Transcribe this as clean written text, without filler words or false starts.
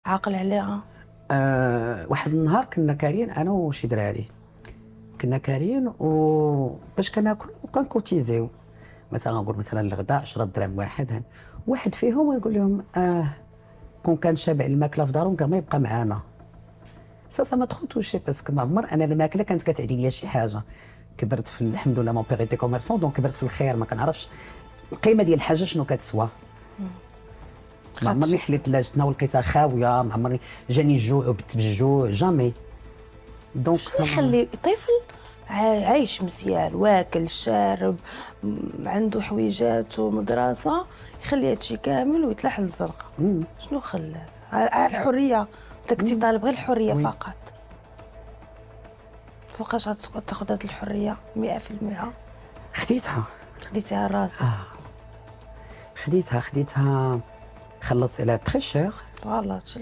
عاقل عليها. واحد النهار كنا كارين انا وشي دراري، كنا كارين وباش كناكلو وكنكوتيزيو، مثلا نقول مثلا الغداء 10 دراهم واحد فيهم يقول لهم كون كان شابع الماكله في دارهم كان ما يبقى معانا. سا ما تخوتوش باسكو ما عمر انا الماكله كانت كتعدي ليا شي حاجه. كبرت في الحمد لله مون بيغ ايتي كوميرسون، دونك كبرت في الخير، ما كنعرفش القيمه ديال الحاجه شنو كتسوى. ما عمرني حليت لاجتنا ولقيتها خاويه، ما عمرني جاني الجوع وبت بالجوع جامي. دونك شنو يخلي طفل عايش مزيان واكل شارب عنده حويجات ومدرسة يخلي هادشي كامل ويتلاح للزرقاء؟ شنو خلاه؟ على الحرية، انت كنتي طالب غير الحرية فقط. فوقاش غتاخد هاد الحرية 100%؟ خديتها خديتيها راسك. خديتها خلصت على تري شير. فوالا هادشي